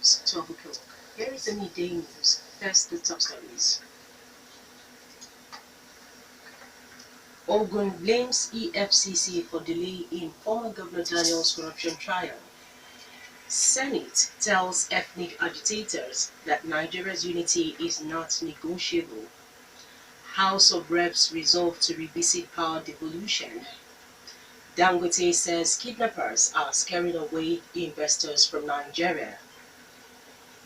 past 12 o'clock. Here is the midday news. First, the top stories. Ogun blames EFCC for delay in former Governor Daniel's corruption trial. Senate tells ethnic agitators that Nigeria's unity is not negotiable. House of Reps resolve to revisit power devolution. Dangote says kidnappers are scaring away investors from Nigeria.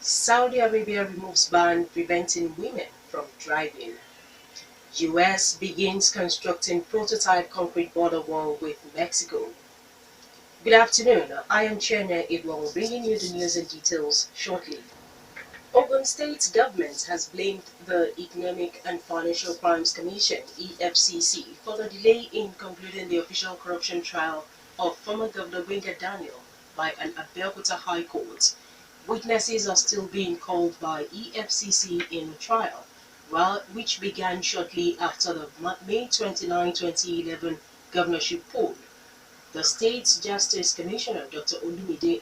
Saudi Arabia removes ban preventing women from driving. US begins constructing prototype concrete border wall with Mexico. Good afternoon, I am Chienye Egwuonwu, bringing you the news and details shortly. Ogun State government has blamed the Economic and Financial Crimes Commission, EFCC, for the delay in concluding the official corruption trial of former Governor Daniel by an Abeokuta High Court. Witnesses are still being called by EFCC in the trial, which began shortly after the May 29, 2011 governorship poll. The state's Justice Commissioner, Dr. Midday,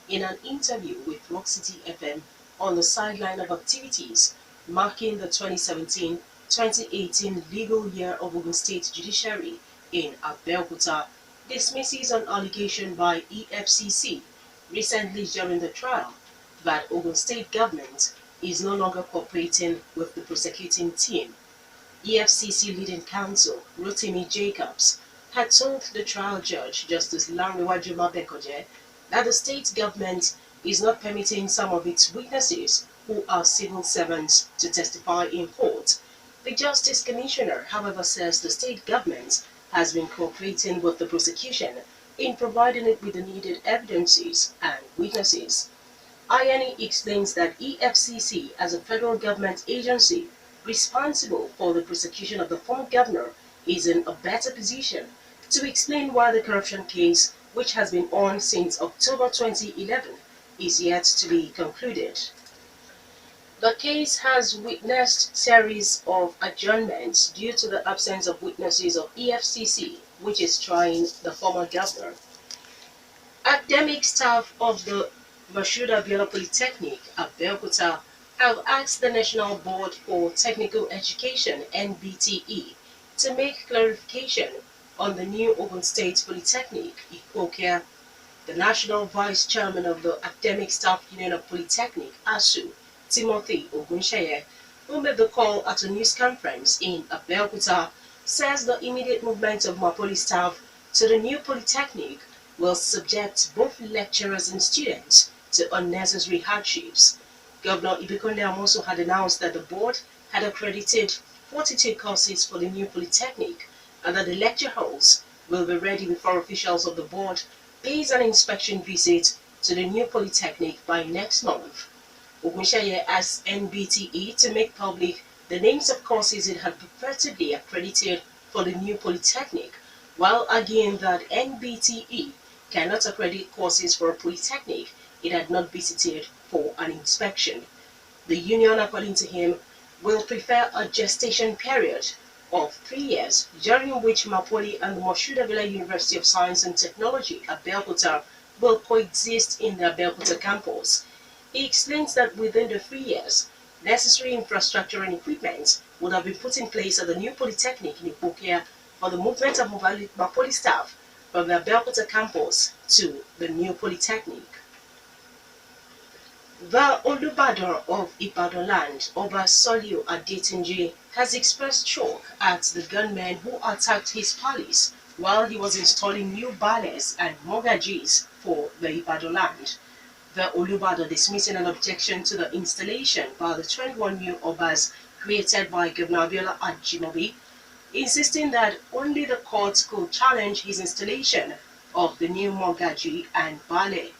in an interview with Rock City FM on the sideline of activities marking the 2017-2018 legal year of Ogun State Judiciary in Abeokuta, dismisses an allegation by EFCC recently during the trial that Ogun State government is no longer cooperating with the prosecuting team. EFCC leading counsel Rotimi Jacobs had told the trial judge, Justice Lanrewaju Mabekoje, that the state government is not permitting some of its witnesses, who are civil servants, to testify in court. The Justice Commissioner, however, says the state government has been cooperating with the prosecution in providing it with the needed evidences and witnesses. Ayeni explains that EFCC, as a federal government agency responsible for the prosecution of the former governor, is in a better position to explain why the corruption case, which has been on since October 2011, is yet to be concluded. The case has witnessed series of adjournments due to the absence of witnesses of EFCC, which is trying the former governor. Academic staff of the Mashuda Biola Polytechnic at Abeokuta have asked the National Board for Technical Education (NBTE) to make clarification on the new Ogun State Polytechnic, Ikwokia. The National Vice Chairman of the Academic Staff Union of Polytechnic, ASU, Timothy Ogunseye, who made the call at a news conference in Abeokuta, says the immediate movement of Mapoli staff to the new Polytechnic will subject both lecturers and students to unnecessary hardships. Governor Ibikunle also had announced that the board had accredited 42 courses for the new Polytechnic and that the lecture halls will be ready before officials of the board pays an inspection visit to the new Polytechnic by next month. Ogunseye asked NBTE to make public the names of courses it had purportedly accredited for the new Polytechnic, while arguing that NBTE cannot accredit courses for a Polytechnic it had not visited for an inspection. The union, according to him, will prefer a gestation period of 3 years, during which Mapoli and the Moshood University of Science and Technology at Abeokuta will coexist in the Abeokuta campus. He explains that within the 3 years, necessary infrastructure and equipment would have been put in place at the new Polytechnic in Ikwokia for the movement of Mapoli staff from the Abeokuta campus to the new Polytechnic. The Olubadan of Ibadan land, Oba Soliu Adetunji, has expressed shock at the gunmen who attacked his palace while he was installing new bales and mogajis for the Ibadan land. The Olubadan dismissing an objection to the installation by the 21 new Obas created by Governor Abiola Ajimobi, insisting that only the courts could challenge his installation of the new mogaji and bale.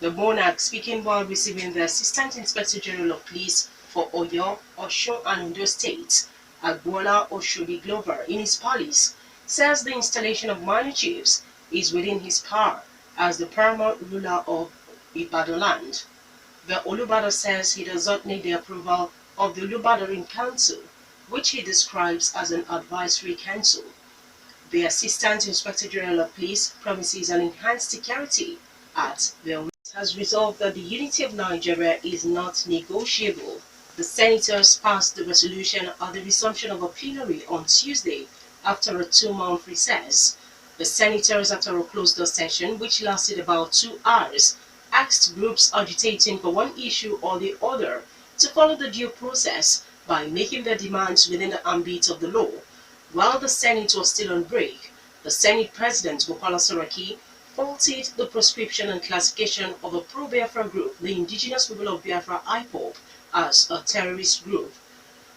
The monarch, speaking while receiving the Assistant Inspector General of Police for Oyo, Osun and Ondo States, Agbola Oshodi Glover, in his palace, says the installation of minor chiefs is within his power as the paramount ruler of Ibadan land. The Olubadan says he does not need the approval of the Olubadan Council, which he describes as an advisory council. The Assistant Inspector General of Police promises an enhanced security at the has resolved that the unity of Nigeria is not negotiable. The senators passed the resolution at the resumption of a plenary on Tuesday after a 2-month recess. The senators, after a closed-door session which lasted about 2 hours, asked groups agitating for one issue or the other to follow the due process by making their demands within the ambit of the law. While the Senate was still on break, the Senate President Bukola Saraki faulted the proscription and classification of a pro-Biafra group, the Indigenous People of Biafra IPOB, as a terrorist group.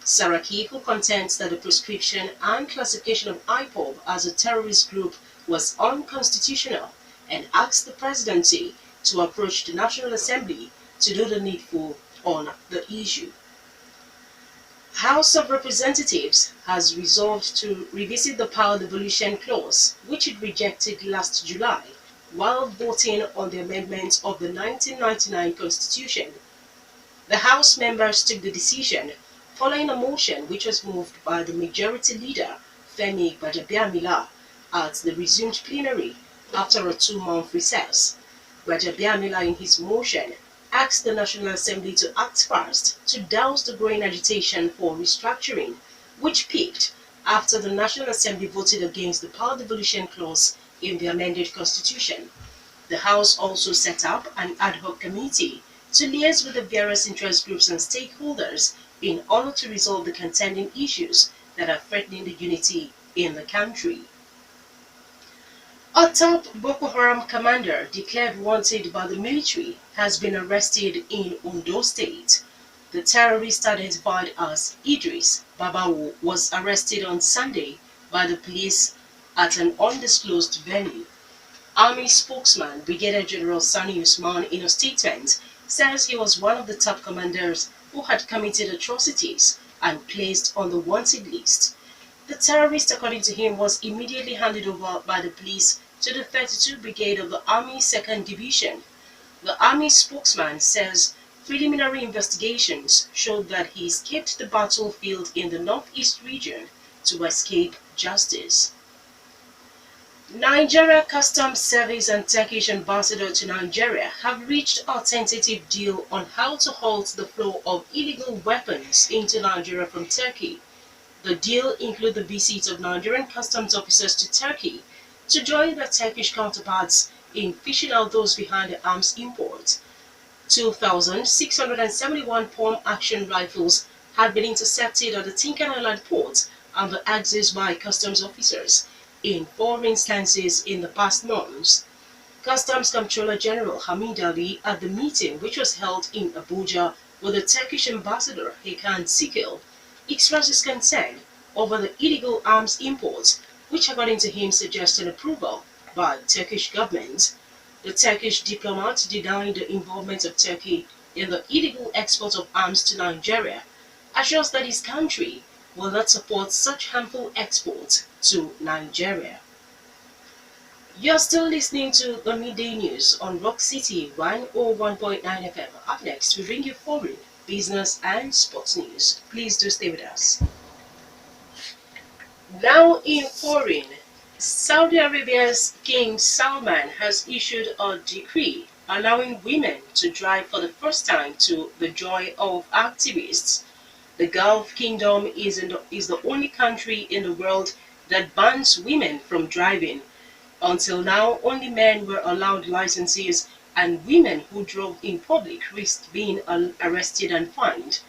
Saraki, who contends that the proscription and classification of IPOB as a terrorist group was unconstitutional, and asked the presidency to approach the National Assembly to do the needful on the issue. House of Representatives has resolved to revisit the power devolution clause, which it rejected last July, while voting on the amendment of the 1999 Constitution. The House members took the decision following a motion which was moved by the Majority Leader, Femi Gbajabiamila, at the resumed plenary after a 2-month recess. Gbajabiamila, in his motion, asked the National Assembly to act fast to douse the growing agitation for restructuring, which peaked after the National Assembly voted against the power devolution clause in the amended Constitution. The House also set up an ad hoc committee to liaise with the various interest groups and stakeholders in order to resolve the contending issues that are threatening the unity in the country. A top Boko Haram commander declared wanted by the military has been arrested in Ondo State. The terrorist, identified as Idris Babawo, was arrested on Sunday by the police at an undisclosed venue. Army spokesman Brigadier General Sani Usman, in a statement, says he was one of the top commanders who had committed atrocities and placed on the wanted list. The terrorist, according to him, was immediately handed over by the police to the 32 Brigade of the Army 2nd Division. The Army spokesman says preliminary investigations showed that he escaped the battlefield in the northeast region to escape justice. Nigeria Customs Service and Turkish ambassador to Nigeria have reached a tentative deal on how to halt the flow of illegal weapons into Nigeria from Turkey. The deal includes the visit of Nigerian customs officers to Turkey to join their Turkish counterparts in fishing out those behind the arms import. 2,671 pump-action rifles had been intercepted at the Tinkan Island port and the access by customs officers in 4 instances in the past months. Customs Comptroller General Hamid Ali, at the meeting which was held in Abuja with the Turkish ambassador Hakan Sikil, expresses concern over the illegal arms imports, which according to him suggested approval by Turkish government. The Turkish diplomat denied the involvement of Turkey in the illegal export of arms to Nigeria, assures that his country will not support such harmful exports to Nigeria. You're still listening to the Midday News on Rock City 101.9 FM. Up next, we bring you foreign, business and sports news. Please do stay with us. Now in foreign, Saudi Arabia's King Salman has issued a decree allowing women to drive for the first time, to the joy of activists. The Gulf Kingdom is the only country in the world that bans women from driving. Until now, only men were allowed licenses, and women who drove in public risked being arrested and fined.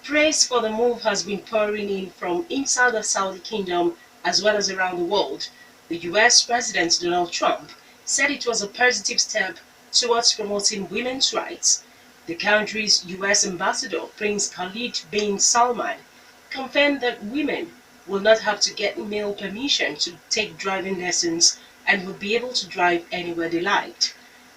Praise for the move has been pouring in from inside the Saudi Kingdom as well as around the world. The US President Donald Trump said it was a positive step towards promoting women's rights. The country's US Ambassador, Prince Khalid bin Salman, confirmed that women will not have to get male permission to take driving lessons and will be able to drive anywhere they liked.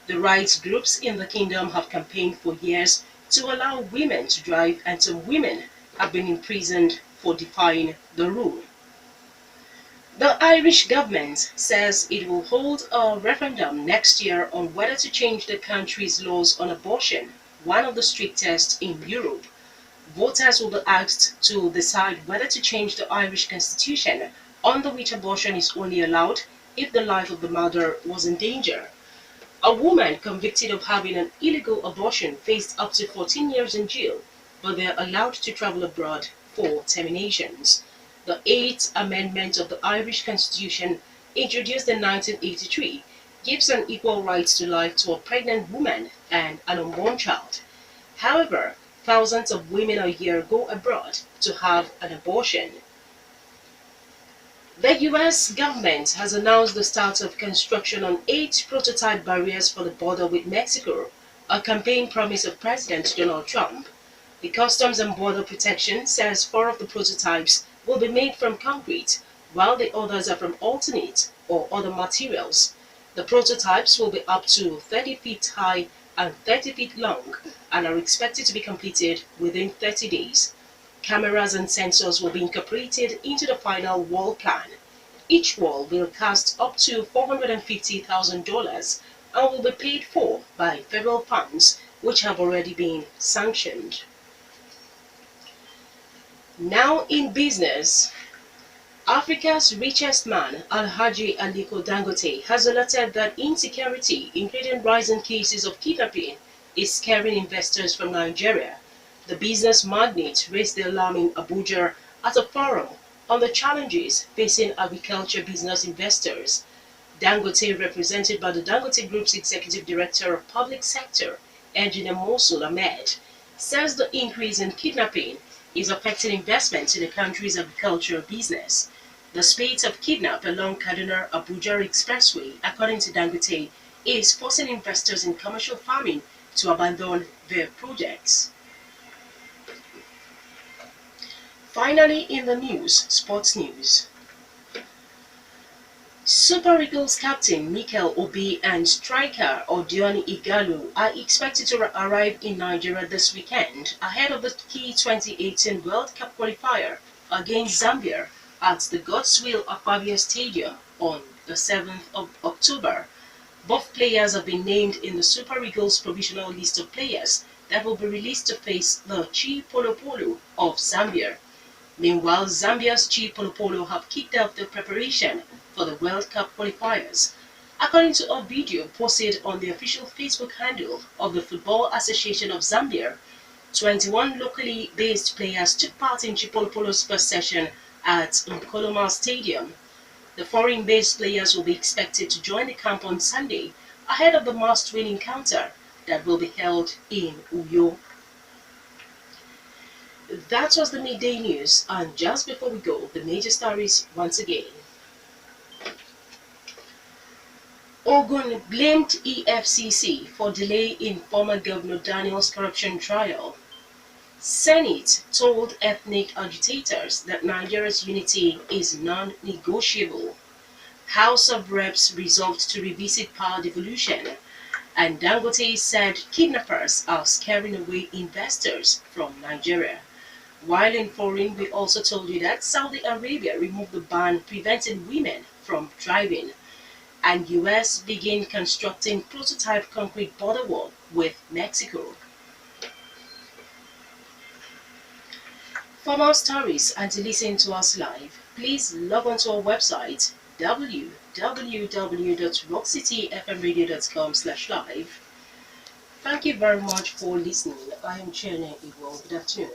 The rights groups in the kingdom have campaigned for years to allow women to drive, and some women have been imprisoned for defying the rule. The Irish government says it will hold a referendum next year on whether to change the country's laws on abortion, one of the strictest in Europe. Voters will be asked to decide whether to change the Irish constitution, under which abortion is only allowed if the life of the mother was in danger. A woman convicted of having an illegal abortion faced up to 14 years in jail, but they are allowed to travel abroad for terminations. The Eighth Amendment of the Irish Constitution, introduced in 1983, gives an equal right to life to a pregnant woman and an unborn child. However, thousands of women a year go abroad to have an abortion. The U.S. government has announced the start of construction on 8 prototype barriers for the border with Mexico, a campaign promise of President Donald Trump. The Customs and Border Protection says 4 of the prototypes will be made from concrete, while the others are from alternate or other materials. The prototypes will be up to 30 feet high and 30 feet long and are expected to be completed within 30 days. Cameras and sensors will be incorporated into the final wall plan. Each wall will cost up to $450,000 and will be paid for by federal funds which have already been sanctioned. Now in business, Africa's richest man, Alhaji Aliko Dangote, has alerted that insecurity, including rising cases of kidnapping, is scaring investors from Nigeria. The business magnate raised the alarm in Abuja at a forum on the challenges facing agriculture business investors. Dangote, represented by the Dangote Group's Executive Director of Public Sector, Engineer Mosul Ahmed, says the increase in kidnapping is affecting investments in the country's agricultural business. The spate of kidnap along Kaduna-Abuja Expressway, according to Dangote, is forcing investors in commercial farming to abandon their projects. Finally, in the news, sports news. Super Eagles captain Mikel Obi and striker Odion Igalo are expected to arrive in Nigeria this weekend ahead of the key 2018 World Cup qualifier against Zambia at the Godswill Akpabio Stadium on the 7th of October. Both players have been named in the Super Eagles provisional list of players that will be released to face the Chi Polo Polo of Zambia. Meanwhile, Zambia's Chi Polo Polo have kicked off their preparation for the World Cup qualifiers. According to a video posted on the official Facebook handle of the Football Association of Zambia, 21 locally based players took part in Chi Polo Polo's first session at Nkoloma Stadium. The foreign-based players will be expected to join the camp on Sunday ahead of the must-win encounter that will be held in Uyo. That was the midday news, and just before we go, the major stories once again. Ogun blamed EFCC for delay in former Governor Daniel's corruption trial. Senate told ethnic agitators that Nigeria's unity is non-negotiable. House of Reps resolved to revisit power devolution. And Dangote said kidnappers are scaring away investors from Nigeria. While in foreign, we also told you that Saudi Arabia removed the ban preventing women from driving. And US begin constructing prototype concrete border wall with Mexico. For more stories and to listen to us live, please log on to our website www.rockcityfmradio.com/live. Thank you very much for listening. I am Chienye. Good afternoon.